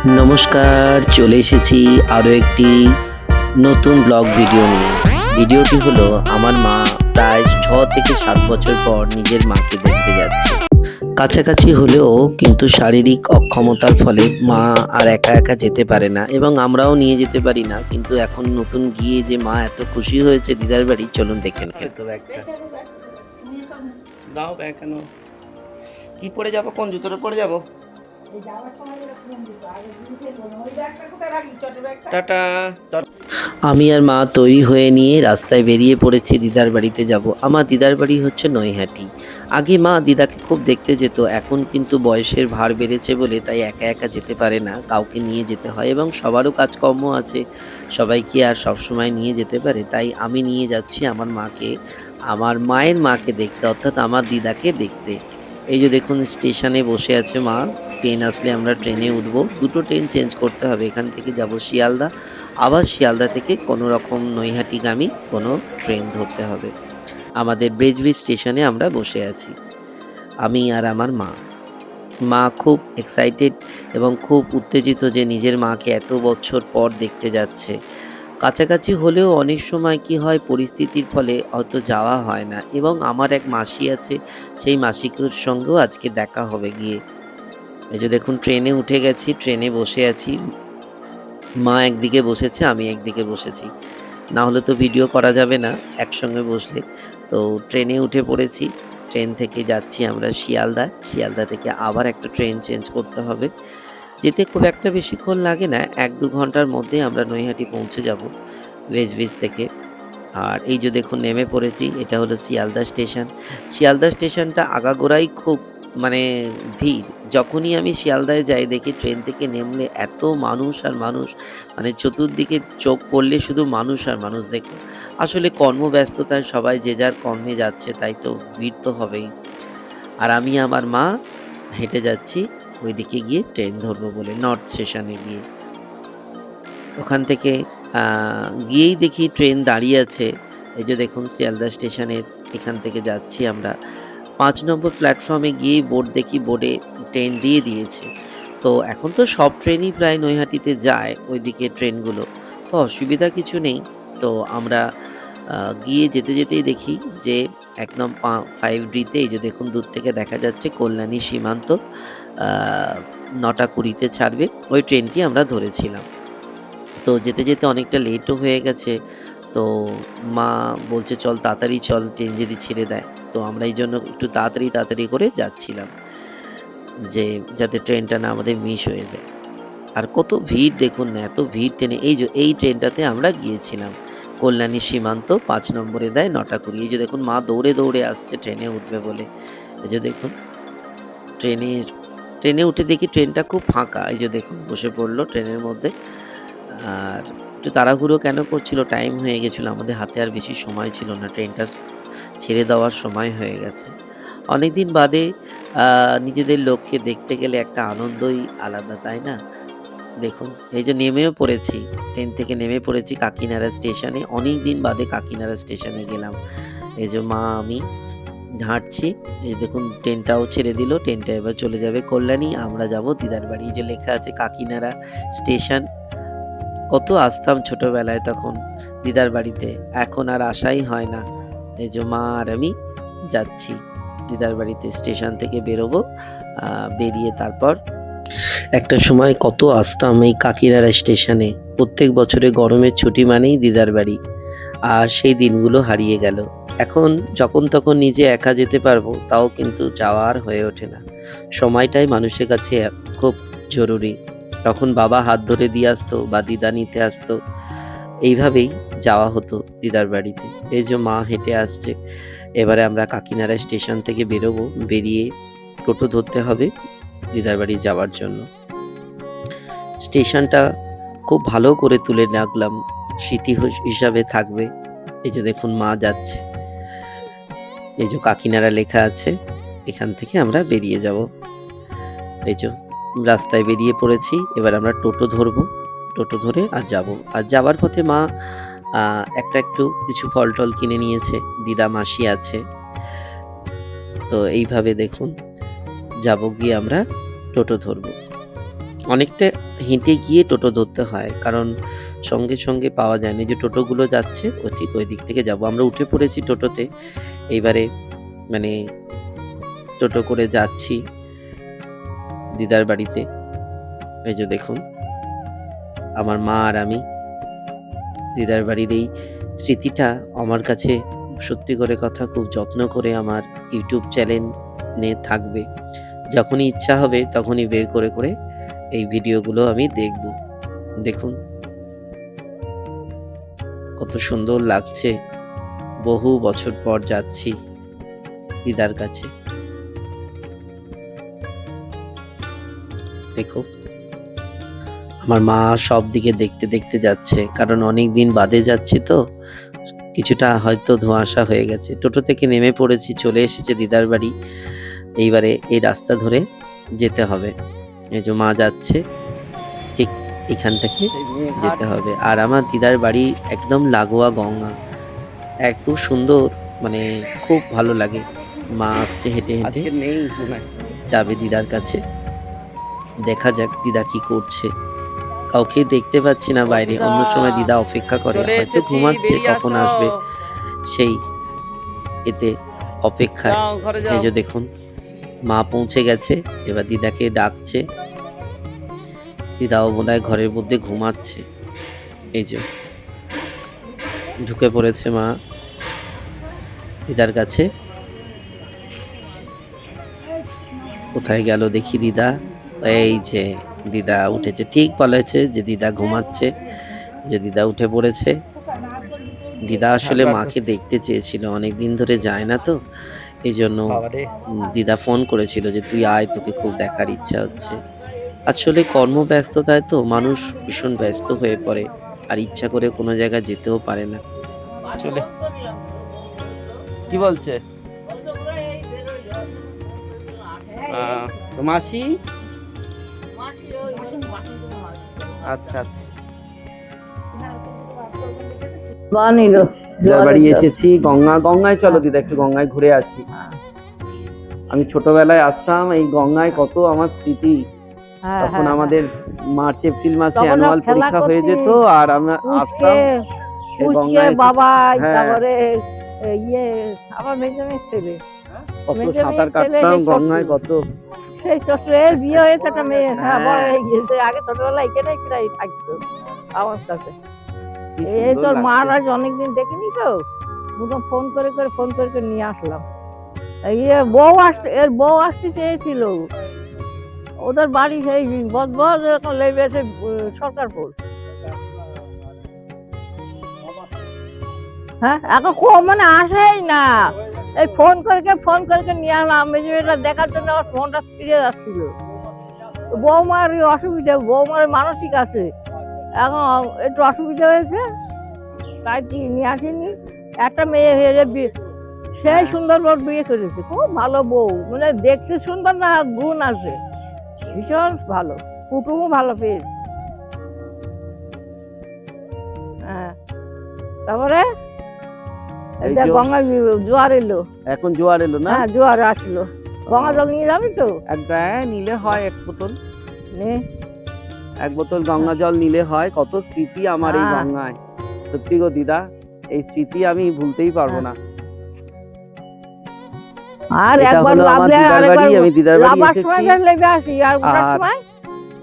নমস্কার, চলে এসেছি আরও একটি নতুন ব্লগ ভিডিও নিয়ে। ভিডিওটি হলো আমার মা প্রায় 6 থেকে 7 বছর পর নিজের মাকে দেখতে যাচ্ছে। কাছাকাছি হলেও কিন্তু শারীরিক অক্ষমতার ফলে মা আর একা একা যেতে পারে না এবং আমরাও নিয়ে যেতে পারি না। কিন্তু এখন নতুন গিয়ে যে মা এত খুশি হয়েছে দিদার বাড়ি, চলুন দেখেন। তো ব্যাগটা দাও, ব্যাগ কেন কি পরে যাবো, কোন জুতোটা পরে যাবো? টাটা। আমি আর মা তৈরি হয়ে নিয়ে রাস্তায় বেরিয়ে পড়েছি দিদার বাড়িতে যাব। আমার দিদার বাড়ি হচ্ছে নৈহাটি। আগে মা দিদাকে খুব দেখতে যেত, এখন কিন্তু বয়সের ভার বেড়েছে বলে তাই একা একা যেতে পারে না, কাউকে নিয়ে যেতে হয় এবং সবারও কাজকর্ম আছে, সবাইকে আর সবসময় নিয়ে যেতে পারে। তাই আমি নিয়ে যাচ্ছি আমার মাকে, আমার মায়ের মাকে দেখতে, অর্থাৎ আমার দিদাকে দেখতে। এই যে দেখুন স্টেশনে বসে আছে মা, ট্রেন আসলে আমরা ট্রেনে উঠবো। দুটো ট্রেন চেঞ্জ করতে হবে, এখান থেকে যাব শিয়ালদা, আবার শিয়ালদা থেকে কোনো রকম নৈহাটিগামী কোনো ট্রেন ধরতে হবে। আমাদের ব্রিজব্রিজ স্টেশনে আমরা বসে আছি, আমি আর আমার মা। মা খুব এক্সাইটেড এবং খুব উত্তেজিত যে নিজের মাকে এত বছর পর দেখতে যাচ্ছে। কাছাকাছি হলেও অনেক সময় কি হয়, পরিস্থিতির ফলে হয়তো যাওয়া হয় না এবং আমার এক মাসি আছে, সেই মাসিকের সঙ্গেও আজকে দেখা হবে গিয়ে। এই যে দেখুন ট্রেনে উঠে গেছি, ট্রেনে বসে আছি, মা একদিকে বসেছে, আমি একদিকে বসেছি, না হলে তো ভিডিও করা যাবে না একসঙ্গে বসলে। তো ট্রেনে উঠে পড়েছি, ট্রেন থেকে যাচ্ছি আমরা শিয়ালদা, শিয়ালদা থেকে আবার একটা ট্রেন চেঞ্জ করতে হবে। যেতে খুব একটা বেশিক্ষণ লাগে না, 1-2 ঘন্টার মধ্যে আমরা নৈহাটি পৌঁছে যাব ব্রিজ থেকে। আর এই যে দেখুন নেমে পড়েছি, এটা হলো শিয়ালদা স্টেশন। শিয়ালদা স্টেশনটা আগাগোড়াই খুব মানে ভিড়। যখনই আমি শিয়ালদায় যাই দেখি ট্রেন থেকে নেমলে এত মানুষ আর মানুষ, মানে চতুর্দিকে চোখ পড়লে শুধু মানুষ আর মানুষ। দেখুন আসলে কর্মব্যস্ততায় সবাই যে যার কর্মে যাচ্ছে, তাই তো ভিড় তো হবেই। আর আমি আমার মা হেঁটে যাচ্ছি ওইদিকে গিয়ে ট্রেন ধরবো বলে, নর্থ স্টেশনে গিয়ে। ওখান থেকে গিয়েই দেখি ট্রেন দাঁড়িয়ে আছে। এই যে দেখুন শিয়ালদা স্টেশনের এখান থেকে যাচ্ছি আমরা। ৫ নম্বর প্ল্যাটফর্মে গিয়েই বোর্ড দেখি, বোর্ডে ট্রেন দিয়ে দিয়েছে। তো এখন তো সব ট্রেনই প্রায় নৈহাটিতে যায় ওইদিকে ট্রেনগুলো, তো অসুবিধা কিছু নেই। তো আমরা গিয়ে যেতেই দেখি যে একদম 5D-তে এই যে দেখুন দূর থেকে দেখা যাচ্ছে কল্যাণী সীমান্ত ৯টা ২০-তে ছাড়বে, ওই ট্রেনটি আমরা ধরেছিলাম। তো যেতে অনেকটা লেটও হয়ে গেছে। তো মা বলছে চল তাড়াতাড়ি চল, ট্রেন যদি ছেড়ে দেয়। তো আমরা এই জন্য একটু তাড়াতাড়ি করে যাচ্ছিলাম, যে যাতে ট্রেনটা না আমাদের মিস হয়ে যায়। আর কত ভিড় দেখুন না, এত ভিড় ট্রেনে। এই যে এই ট্রেনটাতে আমরা গিয়েছিলাম, কল্যাণী সীমান্ত ৫ নম্বরে দেয় ৯টা ২০। এই যে দেখুন মা দৌড়ে আসছে ট্রেনে উঠবে বলে। এই যে দেখুন ট্রেনে উঠে দেখি ট্রেনটা খুব ফাঁকা। এই যে দেখুন বসে পড়লো ট্রেনের মধ্যে। আর একটু তাড়াহুড়ো কেন করছিল, টাইম হয়ে গেছিল, আমাদের হাতে আর বেশি সময় ছিল না, ট্রেনটা ছেড়ে দেওয়ার সময় হয়ে গেছে। অনেকদিন বাদে নিজেদের লোককে দেখতে গেলে একটা আনন্দই আলাদা, তাই না? দেখুন এই যে নেমেও পড়েছি, ট্রেন থেকে নেমে পড়েছি কাকিনাড়া স্টেশনে। অনেকদিন বাদে কাকিনাড়া স্টেশনে গেলাম। এই যে মা আমি হাঁটছি, এই দেখুন ট্রেনটাও ছেড়ে দিল, ট্রেনটা এবার চলে যাবে কল্যাণী, আমরা যাব দিদার বাড়ি। এই যে লেখা আছে কাকিনাড়া স্টেশন। কত আসতাম ছোটবেলায় তখন দিদার বাড়িতে, এখন আর আসাই হয় না। এই যে মা আর আমি যাচ্ছি দিদার বাড়িতে, স্টেশন থেকে বেরোবো। বেরিয়ে তারপর একটা সময় কত আসতাম এই কাকিনাড়া স্টেশনে, প্রত্যেক বছরে গরমের ছুটি মানেই দিদার বাড়ি। আর সেই দিনগুলো হারিয়ে গেল। এখন যখন তখন নিজে একা যেতে পারবো, তাও কিন্তু যাওয়া আর হয়ে ওঠে না। সময়টাই মানুষের কাছে খুব জরুরি। তখন বাবা হাত ধরে দিয়ে আসতো বা দিদা নিতে আসতো, এইভাবেই যাওয়া হতো দিদার বাড়িতে। এই যে মা হেঁটে আসছে, এবারে আমরা কাকিনাড়া স্টেশন থেকে বেরোবো, বেরিয়ে টোটো ধরতে হবে দিদার বাড়ি যাওয়ার জন্য। স্টেশনটা খুব ভালো করে তুলে রাখলাম, স্মৃতি হিসাবে থাকবে। এই যে দেখুন মা যাচ্ছে, এই যে কাকিনাড়া লেখা আছে, এখান থেকে আমরা বেরিয়ে যাব। এই যে রাস্তায় বেরিয়ে পড়েছি, এবার আমরা টোটো ধরবো, টোটো ধরে আর যাব। আর যাবার পথে মা একটু কিছু ফল টল কিনে নিয়েছে, দিদা মাসি আছে। তো এইভাবে দেখুন যাব, গিয়ে আমরা টোটো ধরবো। অনেকটা হেঁটে গিয়ে টোটো ধরতে হয়, কারণ সঙ্গে সঙ্গে পাওয়া যায় না। যে টোটোগুলো যাচ্ছে ও ঠিক ওই দিক থেকে যাব। আমরা উঠে পড়েছি টোটোতে। এইবারে মানে টোটো করে যাচ্ছি দিদার বাড়িতে। এই যে দেখুন, আমার মা আর আমি। দিদার বাড়ির এই স্মৃতিটা আমার কাছে সত্যি করে কথা খুব যত্ন করে আমার ইউটিউব চ্যানেলে থাকবে। যখনই ইচ্ছা হবে তখনই বের করে করে এই ভিডিওগুলো আমি দেখব। দেখুন কত সুন্দর লাগছে। বহু বছর পর যাচ্ছি দিদার কাছে। দেখো, আমার মা সব দিকে দেখতে দেখতে যাচ্ছে, কারণ অনেক দিন বাদে যাচ্ছি তো কিছুটা হয়তো ধোঁয়াশা হয়ে গেছে। টোটো থেকে নেমে পড়েছি, চলে এসেছে দিদার বাড়ি। এইবারে এই রাস্তা ধরে যেতে হবে। এই যে মা যাচ্ছে, ঠিক এখান থেকে যেতে হবে। আর আমার দিদার বাড়ি একদম লাগোয়া গঙ্গা। এত সুন্দর, মানে খুব ভালো লাগে। মা আসছে হেঁটে হেঁটে, যাবে দিদার কাছে। দেখা যাক দিদা কি করছে। কাউকে দেখতে পাচ্ছি না বাইরে। অন্য সময় দিদা অপেক্ষা করে, হয়তো ঘুমাচ্ছে, কখন আসবে সেই এতে অপেক্ষায়। এই যে দেখুন, মা পৌঁছে গেছে, এবার দিদাকে ডাকছে। দিদাও বোধহয় ঘরের মধ্যে ঘুমাচ্ছে। এই যে ঢুকে পড়েছে মা দিদার কাছে। কোথায় গেল দেখি দিদা? এই যে দিদা উঠেছে। ঠিক বলেছে যে দিদা ঘুমাচ্ছে, যে দিদা উঠে পড়েছে। দিদা আসলে মাকে দেখতে চেয়েছিল, অনেকদিন ধরে যায় না তো, এই জন্য দিদা ফোন করেছিল যে তুই আয়, তোকে খুব দেখার ইচ্ছা হচ্ছে। আসলে কর্মব্যস্ততায় তো মানুষ ভীষণ ব্যস্ত হয়ে পড়ে, আর ইচ্ছা করে কোনো জায়গায় যেতেও পারে না। চলে কি বলছে মাসি? আচ্ছা আচ্ছা, দিদার বাড়ি এসেছি। গঙ্গায় চলো দিদা, একটু গঙ্গায় ঘুরে আসি। আমি ছোটবেলায় আসতাম এই গঙ্গায়, কত আমার স্মৃতি। তখন আমাদের মার্চ এপ্রিল মাসে অ্যানুয়াল পরীক্ষা হয়ে যেত, আর আমরা আসতাম এই গঙ্গায়। বাবা হ্যাঁ, তারপরে ইয়ে আমার মেজমের ছেলে, কত সাঁতার কাটতাম গঙ্গায়, কত। সেই ছোট্টের বিয়ে হয়েছে একটা মেয়ে, হ্যাঁ বড় হ্যাঁ, হয়ে গিয়েছে। আগে ছোটবেলায় এখানেই প্রায় থাকতো আমার কাছে। কি এই সুন্দর তোর লাগছে। মহারাজ অনেকদিন দেখিনি তো, দুটো ফোন করে করে নিয়ে আসলাম। ইয়ে বউ আসতে, এর বউ আসতে চেয়েছিল। ওদের বাড়ি সেই বজবজ এখন লেগেছে সরকারপুর। হ্যাঁ এখন মানে আসেই না। এই ফোন করে নিয়ে আসলাম মেজমেটা দেখার জন্য। আমার ফোনটা ছিঁড়ে যাচ্ছিল। বৌমার অসুবিধা, বৌমার মানসিক আছে, এখন একটু অসুবিধা হয়েছে, তাই নিয়ে আসেনি। একটা মেয়ে হয়ে সেই সুন্দর বউ বিয়ে করেছে, খুব ভালো বউ, মানে দেখতে সুন্দর না, গুণ আছে, ভীষণ ভালো, কুটুমও ভালো পেয়েছে। হ্যাঁ, তারপরে গঙ্গা জোয়ার এলো, এখন জোয়ার এলো না? হ্যাঁ জোয়ার আসলো। গঙ্গা জল নিয়ে যাবি তো? নিলে হয় এক বোতল, নে এক বোতল গঙ্গা জল নিলে হয়। কত স্মৃতি আমার এই হ্যাঁ। গঙ্গায়, সত্যি গো দিদা, এই স্মৃতি আমি ভুলতেই পারবো না। আর এটা একবার হলো আমার লাভলে দিদার আরেকবার বাড়ি, আমি দিদার বাড়ি লাভার এসেছি। সময় লেগে আসি, আর ওঠার আর সময়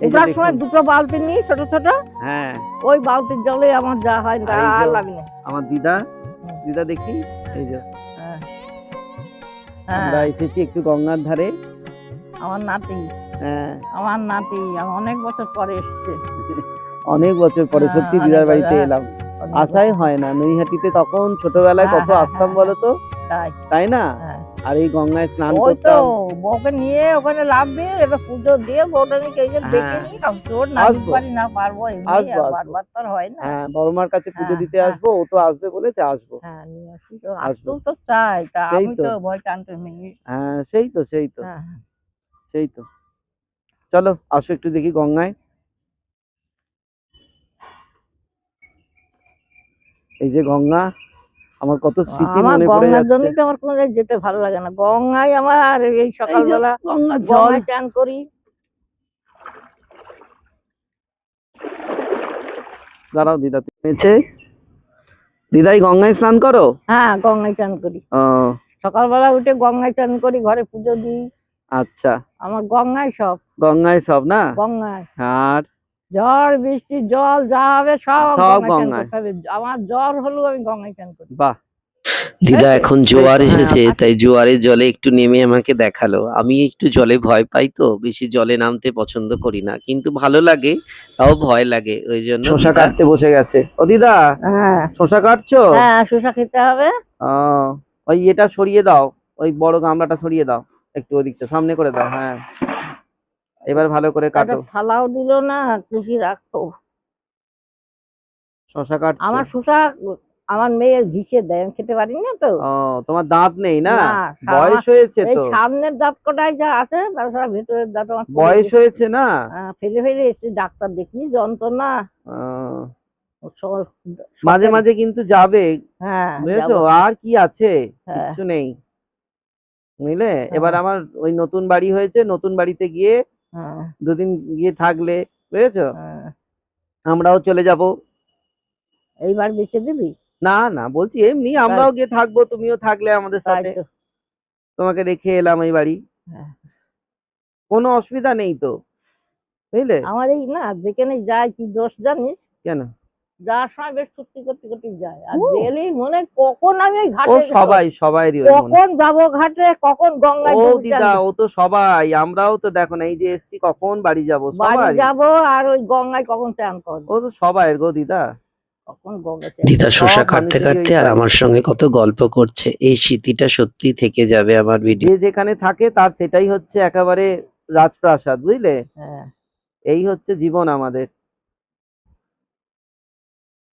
এই যে দেখুন, দুটো বালতি নিই ছোট ছোট, হ্যাঁ ওই বালতির জলে আমার যা হয় তা এই যে আর লাগে না। আমার দিদা, দিদা দেখি, এই যে হ্যাঁ, আমরা হ্যাঁ, এসেছি একটু গঙ্গার ধারে। আমার নাতি, হ্যাঁ, আমার নাতি আমার অনেক বছর পরে এসছে। অনেক বছর পরে হ্যাঁ, সত্যি অনেক দিদার বছর, বাড়িতে হ্যাঁ, এলাম। অনেক আশাই বছর। হয় না, নৈহাটিতে তখন ছোটবেলায় হ্যাঁ, কত হ্যাঁ, আসতাম হ্যাঁ, বলতো, তাই তাই না? হ্যাঁ। আর এই গঙ্গায় স্নান ওই তো করতাম। বউকে নিয়ে ওখানে লাভবে, এবার পুজো দিয়ে বউটা নিয়ে দেখে হ্যাঁ, নি, তোর না আসবো পারি না পারবো, এমনি আসবো আসবো, বারবার তো আর হয় না। হ্যাঁ বড় মার কাছে পুজো হ্যাঁ, দিতে হ্যাঁ, আসবো, ও তো আসবে বলেছে, আসবো। হ্যাঁ নিয়ে আসি তো, আসবো, আসতেও তো চাই, তা সেই আমি তো, তো ভয় টানতে নেই। হ্যাঁ সেই তো, সেই তো, হ্যাঁ, সেই তো। চলো আসো একটু দেখি গঙ্গায়। এই যে গঙ্গা, আমার কত স্মৃতি আমার মনে পড়ে গঙ্গার যাচ্ছে। জন্যই তো আমার কোনো জায়গায় যেতে ভালো লাগে না। গঙ্গায় আমার এই এই যে সকালবেলা গঙ্গার জল, গঙ্গায় চান করি। দাঁড়াও দিদা নেমেছে। দিদাই গঙ্গায় স্নান করো? হ্যাঁ, গঙ্গায় চান করি। ও সকালবেলা উঠে গঙ্গায় চান করি, ঘরে পুজো দিই। আচ্ছা, আমার গঙ্গায় সব, গঙ্গায় সব না? গঙ্গায় আর ঝড় বৃষ্টি জল যা হবে সব সব গঙ্গায় চান গঙ্গায়। করতে হবে। আমার জ্বর হলেও আমি গঙ্গায় চান করি। বাহ, দিদা এই তো, এখন জোয়ার হ্যাঁ, এসেছে, তাই জোয়ারের জলে একটু নেমে আমাকে দেখালো। আমি একটু জলে ভয় পাই, তো বেশি জলে নামতে পছন্দ করি না, কিন্তু ভালো লাগে, তাও ভয় লাগে, ওই জন্য শশা দিদা কাটতে বসে গেছে। ও দিদা, হ্যাঁ শশা কাটছো? হ্যাঁ, শসা খেতে হবে। ও, ওই এটা সরিয়ে দাও, ওই বড় গামলাটা সরিয়ে দাও, একটু ওদিকটা সামনে করে দাও। হ্যাঁ, এবার ভালো করে একটা কাটো। থালাও দিল না, খুশি রাখতো। শশা কাটছো? আমার শসা আমার মেয়ে ঘিষে দেয়, আমি খেতে পারি না তো। ও, তোমার দাঁত নেই না? না, বয়স হয়েছে এই তো, সামনের দাঁত কটাই যা আছে, তাছাড়া ভেতরের দাঁত আমার পড়ে বয়স গেছে। হয়েছে না? ফেলে ফেলে এসে ডাক্তার দেখি, যন্ত্রণা। ও, সব- মাঝে সব- মাঝে কিন্তু যাবে, হ্যাঁ বুঝেছো? যাবো। আর কি আছে, হ্যাঁ কিচ্ছু নেই, বুঝলে? হ্যাঁ, এবার আমার ওই নতুন বাড়ি হয়েছে, নতুন বাড়িতে গিয়ে হ্যাঁ, দুদিন গিয়ে থাকলে, বুঝেছো, হ্যাঁ। আমরাও চলে যাব। এইবার বেঁচে দিবি? না না, বলছি এমনি তাই আমরাও গিয়ে থাকবো, তুমিও থাকলে আমাদের তাই সাথে। তো। তোমাকে রেখে এলাম এই বাড়ি, হ্যাঁ। কোনো অসুবিধা নেই তো, বুঝলে? আমার এই না, যেখানে যায় কি দোষ জানিস, কেন? যাওয়ার সময় বেশ সত্যি করতে করতে যায়, আর ও। গেলেই মনে হয় কখন আমি ওই ও ঘাটে সবাইরই ওই মনে। কখন যাবো ঘাটে, কখন গঙ্গায় ও ডুবে দিদা, ও তো সবাই, আমরাও তো দেখো না, এই যে এসছি, কখন বাড়ি যাব, বাড়ি সবাই। যাবো, আর ওই গঙ্গায় কখন চান করবো, ও তো সবাই গো দিদা। কখন গঙ্গায় চান দিদা করবো। শসা সব কাটতে মানুষেরই কাটতে ওই আর চাই। আমার সঙ্গে কত গল্প করছে, এই স্মৃতিটা সত্যি থেকে যাবে আমার ভিডিও। যে যেখানে থাকে তার সেটাই হচ্ছে একেবারে রাজপ্রাসাদ, বুঝলে? হ্যাঁ এই হচ্ছে জীবন আমাদের।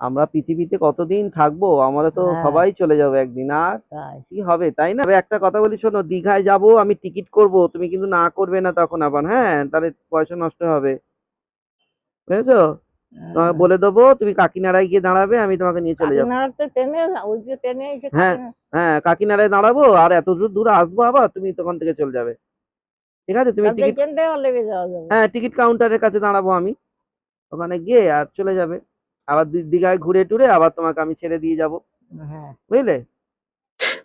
আমরা পৃথিবীতে কতদিন থাকবো, আমরা তো হ্যাঁ, সবাই চলে যাবো একদিন, আর তাই। কি হবে, তাই না? তবে একটা কথা বলি শোনো, দীঘায় যাব আমি, টিকিট করব, তুমি কিন্তু না করবে না তখন আবার, হ্যাঁ? তাহলে পয়সা নষ্ট হবে, বুঝেছো? তোমাকে বলে দেবো, তুমি কাকিনাড়ায় গিয়ে দাঁড়াবে, আমি তোমাকে নিয়ে চলে যাবো। কাকিনাড়াতে ট্রেনে, ওই যে ট্রেনে এসে হ্যাঁ হ্যাঁ, কাকিনাড়ায় দাঁড়াবো, আর এত দূর দূর আসবো, আবার তুমি তখন থেকে চলে যাবে, ঠিক আছে? তুমি টিকিট, ট্রেনটাই লেগে যাওয়া যাবে। হ্যাঁ, টিকিট কাউন্টারের কাছে দাঁড়াবো আমি, ওখানে গিয়ে আর চলে যাবে, আবার দীঘায় ঘুরে টুরে আবার তোমাকে আমি ছেড়ে দিয়ে যাব, হ্যাঁ বুঝলে?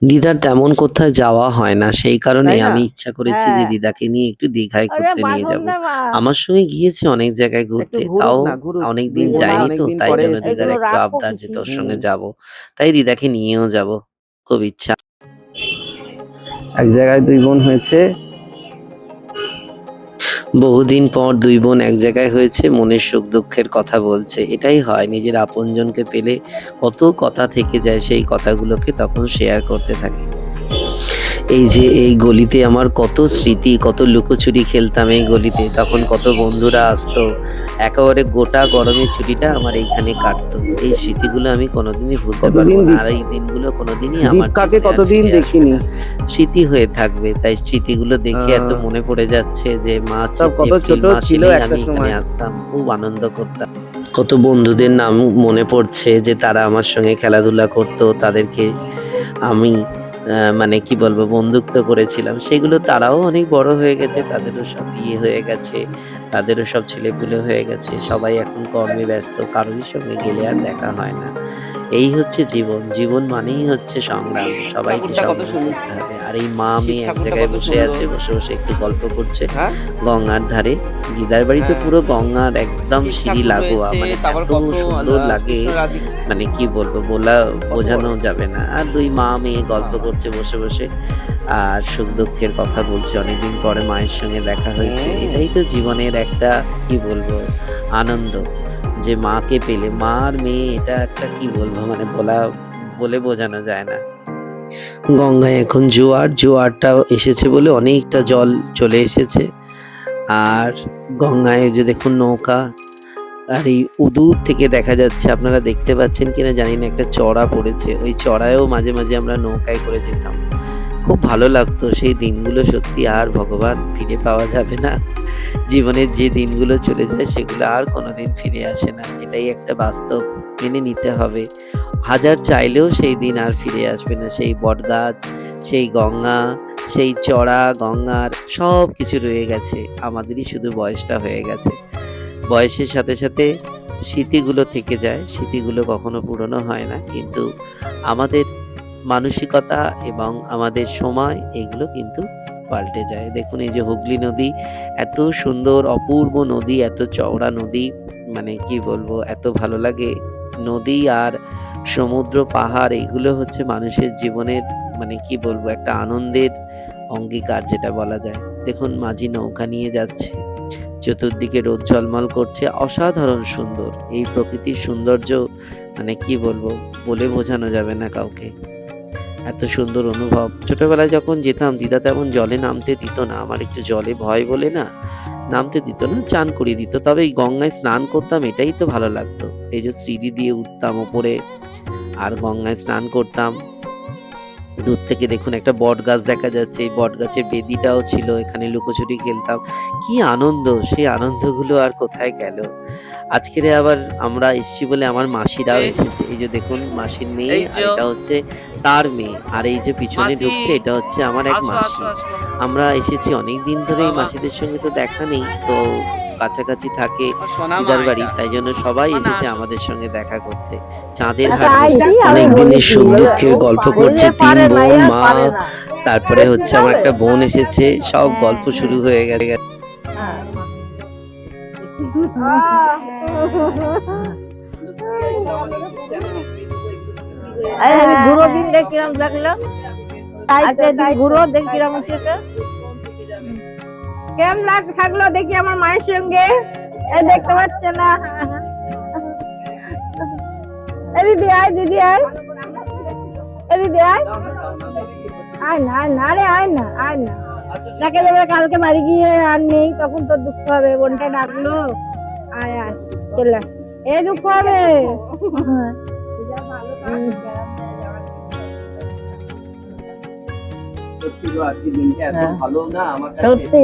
দিদার তেমন কোথাও যাওয়া হয় না, সেই কারণে তাই না? আমি ইচ্ছা করেছি যে হ্যাঁ। দিদাকে নিয়ে একটু দীঘায় আরে ঘুরতে নিয়ে যাব। বাঁধন মা, আমার সঙ্গে গিয়েছে অনেক জায়গায় একটু ঘুরতে, ঘুরুক তাও না, ঘুরুক, অনেকদিন এই যে যায়নি, তো অনেকদিন তাই পরে জন্য এসেছে। দিদার এগুলো একটু রাখো আবদার যে কিছু। তোর সঙ্গে যাব, তাই দিদাকে নিয়েও যাব, খুব ইচ্ছা। এক জায়গায় দুই বোন হয়েছে, বহুদিন পর দুই বোন এক জায়গায় হয়েছে, মনের সুখ দুঃখের কথা বলছে। এটাই হয়, নিজের আপনজনকে পেলে কত কথা থেকে যায়, সেই কথাগুলোকে তখন শেয়ার করতে থাকে। এই যে এই গলিতে আমার কত স্মৃতি, কত লুকোচুরি খেলতাম এই গলিতে, তখন কত বন্ধুরা আসতো, একেবারে গোটা গরমের ছুটিটা আমার এইখানে কাটতো। এই স্মৃতিগুলো আমি কোনোদিনই ভুলতে পারবো কতদিন না, আর এই দিনগুলো কোনোদিনই আমার দীপকাকে জীবনে আর কতদিন ফিরে আসবে দেখিনি। না। স্মৃতি হয়ে থাকবে, তাই স্মৃতিগুলো দেখে এত মনে পড়ে যাচ্ছে যে মা সব কত এপ্রিল ছোট মাস ছিল এলেই একটা আমি এখানে সময়। আসতাম, খুব আনন্দ করতাম। কত বন্ধুদের নাম মনে পড়ছে যে তারা আমার সঙ্গে খেলাধুলা করতো, তাদেরকে আমি মানে কি বলবো, বন্ধুত্ব করেছিলাম, সেগুলো তারাও অনেক বড় হয়ে গেছে, তাদেরও সব বিয়ে হয়ে গেছে, তাদেরও সব ছেলেপুলে হয়ে গেছে, সবাই এখন কর্মে ব্যস্ত, কারোরই সঙ্গে গেলে আর দেখা হয় না। এই হচ্ছে জীবন, জীবন মানেই হচ্ছে সংগ্রাম, সবাইকে ঠাকুরটা কত সংগ্রাম সুন্দর। করতে হবে। আর এই মা শিব মেয়ে এক ঠাকুরটা জায়গায় কত বসে সুন্দর। আছে, বসে বসে একটু গল্প করছে হ্যাঁ, গঙ্গার ধারে। দিদার বাড়িতে হ্যাঁ। পুরো গঙ্গার একদম শিব সিঁড়ি ঠাকুর লাগোয়া, রয়েছে, মানে তারপর এত কত সুন্দর লাগে, কৃষ্ণ রাধিকা। মানে কি বলবো, বোঝানো যাবে না। আর দুই মা মেয়ে গল্প করছে বসে বসে, আর সুখ দুঃখের কথা বলছে, অনেকদিন পরে মায়ের সঙ্গে দেখা হয়েছে। এটাই তো জীবনের একটা কি বলবো আনন্দ, যে মাকে পেলে, মা আর মেয়ে, এটা একটা কি বলবো, মানে বলে বোঝানো যায় না। গঙ্গায় এখন জোয়ারটা এসেছে বলে অনেকটা জল চলে এসেছে, আর গঙ্গায় যে দেখুন নৌকা, আর এই দূর থেকে দেখা যাচ্ছে, আপনারা দেখতে পাচ্ছেন কিনা জানি না, একটা চড়া পড়েছে, ওই চড়ায়ও মাঝে মাঝে আমরা নৌকায় করে যেতাম, খুব ভালো লাগতো সেই দিনগুলো। সত্যি আর ভগবান ফিরে পাওয়া যাবে না, জীবনের যে দিনগুলো চলে যায় সেগুলো আর কোনোদিন ফিরে আসে না, এটাই একটা বাস্তব, মেনে নিতে হবে। হাজার চাইলেও সেই দিন আর ফিরে আসবে না, সেই বটগাছ, সেই গঙ্গা, সেই চড়া গঙ্গার সব কিছু রয়ে গেছে, আমাদেরই শুধু বয়সটা হয়ে গেছে। বয়সের সাথে সাথে স্মৃতিগুলো থেকে যায়, স্মৃতিগুলো কখনো পুরনো হয় না, কিন্তু আমাদের মানসিকতা এবং আমাদের সময় এগুলো কিন্তু পাল্টে যায়। দেখুন এই যে হুগলি নদী, এত সুন্দর অপূর্ব নদী, এত চওড়া নদী, মানে কি বলবো, এত ভালো লাগে। নদী আর সমুদ্র পাহাড় এগুলো হচ্ছে মানুষের জীবনের, মানে কি বলবো, একটা আনন্দের অঙ্গীকার যেটা বলা যায়। দেখুন মাঝি নৌকা নিয়ে যাচ্ছে, চতুর্দিকে রোদ ঝলমল করছে, অসাধারণ সুন্দর এই প্রকৃতির সৌন্দর্য, মানে কি বলবো, বলে বোঝানো যাবে না কাউকে। এত সুন্দর অনুভব। ছোটবেলায় যখন যেতাম দিদা তেমন জলে নামতে দিত না, আমার একটু জলে ভয় বলে না নামতে দিত না, চান করিয়ে দিত। তবে এই গঙ্গায় স্নান করতাম, এটাই তো ভালো লাগতো। এই যে সিঁড়ি দিয়ে উঠতাম ওপরে আর গঙ্গায় স্নান করতাম। দূর থেকে দেখুন একটা বট গাছ দেখা যাচ্ছে, এই বট গাছের বেদিটাও ছিল, এখানে লুকোচুরি খেলতাম। কি আনন্দ, সেই আনন্দগুলো আর কোথায় গেল। আজকের আবার আমরা এসেছি বলে আমার মাসিরাও এসেছে। এই যে দেখুন মাসির মেয়ে, আর এটা হচ্ছে তার মেয়ে, আর এই যে পিছনে ঢুকছে এটা হচ্ছে আমার এক মাসি। আমরা এসেছি অনেক দিন ধরে, এই মাসিদের সঙ্গে তো দেখা নেই, তো কাছাকাছি থাকে দিদার বাড়ি, তাই জন্য সবাই এসেছে আমাদের সঙ্গে দেখা করতে। চাঁদের হাট, অনেক দিনের সুখ দুঃখের গল্প করছে তিন বোন, মা, তারপরে হচ্ছে আমার একটা বোন এসেছে, সব গল্প শুরু হয়ে গেছে। ঘুরো দিন দেখলাম দেখলাম, ঘুরো দেখলাম হচ্ছে কেমন থাকলো দেখি আমার মায়ের সঙ্গে, দেখতে পাচ্ছে না। দিদি আয়, দিদি আয়, দিদি আয়, আয় না, আয় না রে, আয় না, আয় না। দেখা যাবে কালকে বাড়ি গিয়ে আর নেই, তখন তোর দুঃখ হবে। বোনটা ডাকলো, আয় আয় চলে, এ দুঃখ হবে। সত্যি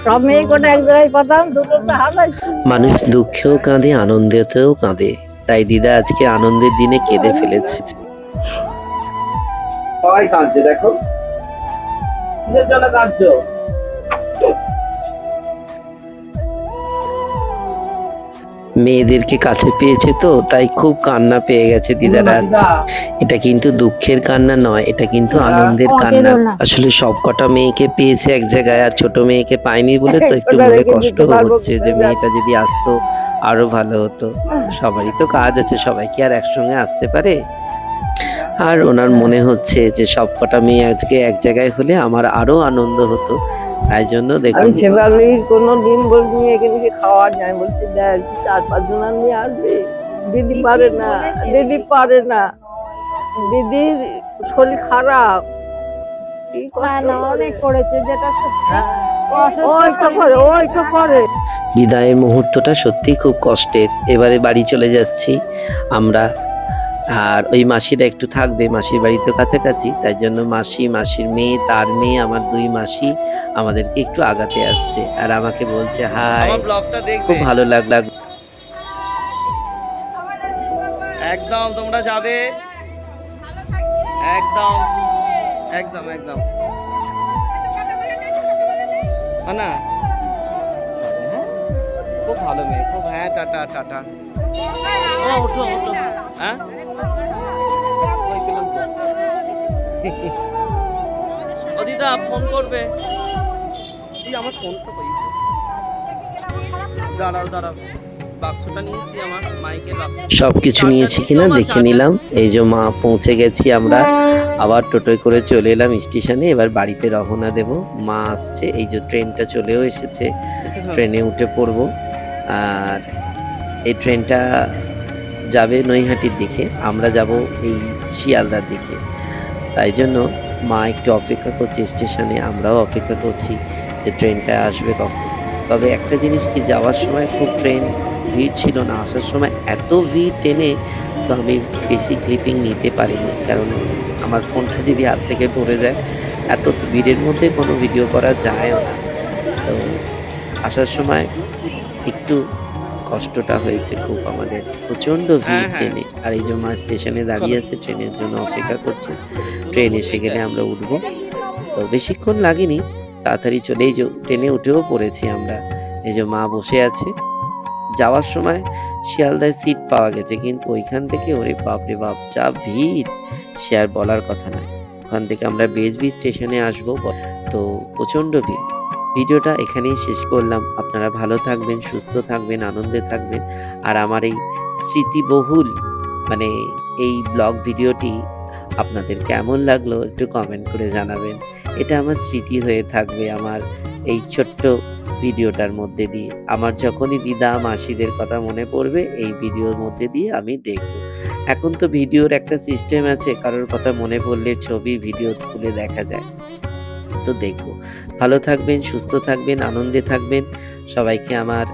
সব মেয়ে কোটা এক জায়গায় পাতাম, দুটো তো হারাইছি। মানুষ দুঃখেও কাঁদে, আনন্দেতেও কাঁদে, তাই দিদা আজকে আনন্দের দিনে কেঁদে ফেলেছে। সবাই কাঁদছে, দেখো কিসের জন্য কাঁদছো? মেয়েদেরকে কাছে পেয়েছে তো, তাই খুব কান্না পেয়ে গেছে দিদারা আজ। এটা কিন্তু দুঃখের কান্না নয়, এটা কিন্তু আনন্দের কান্না। আসলে সব কটা মেয়েকে পেয়েছে এক জায়গায়, আর ছোট মেয়েকে পায়নি বলে তো একটু মনে কষ্ট হচ্ছে যে মেয়েটা যদি আসতো আরো ভালো হতো। সবারই তো কাজ আছে, সবাই কি আর একসঙ্গে আসতে পারে? আর ওনার মনে হচ্ছে যে সব কটা মেয়ে আজকে এক জায়গায় হলে আমার আরো আনন্দ হতো, তাই জন্য দেখুন। শেফালির কোনো দিন বলছি এখানে খাওয়া যায়, বলছি দেখ 4-5 জন নিয়ে আসবে। দিদি পারে না, দিদি পারে না, দিদির শরীর খারাপ, অনেক করেছে, যেটা ওই তো করে। বিদায়ের মুহূর্তটা সত্যি খুব কষ্টের। এবারে বাড়ি চলে যাচ্ছি আমরা, আর ওই মাসিরা একটু থাকবে, মাসির বাড়ি তো কাছাকাছি, তাই জন্য মাসি, মাসির মেয়ে, তার মেয়ে, আমার 2 মাসি আমাদেরকে একটু আগাতে আসছে আর আমাকে বলছে হাই, খুব ভালো লাগলো। একদম তোমরা যাবে, একদম একদম একদম না, খুব ভালো মেয়ে, খুব। হ্যাঁ টাটা টাটা, ওঠো ওঠো। হ্যাঁ ও দিদা ফোন করবে, আমার ফোনটা পাই, দাঁড়াও দাঁড়াও, বাক্সটা নিয়েছি, আমার মাইকের বাক্স, সবকিছু নিয়েছি কিনা দেখে নিলাম। এই যে মা পৌঁছে গেছি আমরা, আবার টোটোয় করে চলে এলাম স্টেশনে। এবার বাড়িতে রওনা দেব, মা আসছে, এই যে ট্রেনটা চলেও এসেছে, ট্রেনে উঠে পড়বো। আর এই ট্রেনটা যাবে নৈহাটির দিকে, আমরা যাব এই শিয়ালদার দিকে, তাই জন্য মা একটু অপেক্ষা করছে স্টেশনে, আমরাও অপেক্ষা করছি যে ট্রেনটা আসবে কখন। তবে একটা জিনিস কি, যাওয়ার সময় খুব ট্রেন ভিড় ছিল না, আসার সময় এত ভিড় ট্রেনে, তো আমি বেশি ক্লিপিং নিতে পারিনি, কারণ আমার ফোনটা যদি হাত থেকে পড়ে যায়, এত ভিড়ের মধ্যে কোনো ভিডিও করা যায়ও না। তো আসার সময় একটু কষ্টটা হয়েছে খুব, আমাদের প্রচন্ড ভিড় ট্রেনে। আর এই যে মা স্টেশনে দাঁড়িয়ে আছে, ট্রেনের জন্য অপেক্ষা করছে, ট্রেন এসে গেলে আমরা উঠবো। তো বেশিক্ষণ লাগেনি, তাড়াতাড়ি চলে, এই যে ট্রেনে উঠেও পড়েছি আমরা। এই যে মা বসে আছে, যাওয়ার সময় শিয়ালদায় সিট পাওয়া গেছে, কিন্তু ওইখান থেকে ওরে বাপরে বাপ যা ভিড়, সে আর বলার কথা নয়। ওখান থেকে আমরা বেজবি স্টেশনে আসবো, তো প্রচণ্ড ভিড়। ভিডিওটা এখানেই শেষ করলাম। আপনারা ভালো থাকবেন, সুস্থ থাকবেন, আনন্দে থাকবেন। আর আমার এই স্মৃতিবহুল মানে এই ব্লগ ভিডিওটি আপনাদের কেমন লাগলো একটু কমেন্ট করে জানাবেন। এটা আমার স্মৃতি হয়ে থাকবে আমার এই ছোট্ট ভিডিওটার মধ্যে দিয়ে। আমার যখনই দিদা মাসিদের কথা মনে পড়বে এই ভিডিওর মধ্যে দিয়ে আমি দেখব। এখন তো ভিডিওর একটা সিস্টেম আছে, কারোর কথা মনে পড়লে ছবি ভিডিও তুলে দেখা যায়, তো দেখব। ভালো থাকবেন, সুস্থ থাকবেন, আনন্দে থাকবেন। সবাইকে আমার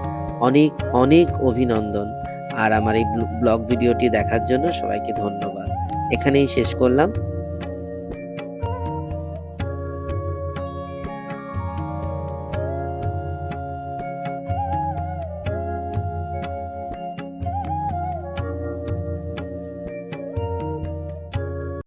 অনেক অনেক অভিনন্দন। আর আমার এই ব্লগ ভিডিওটি দেখার জন্য সবাইকে ধন্যবাদ। এখানেই শেষ করলাম।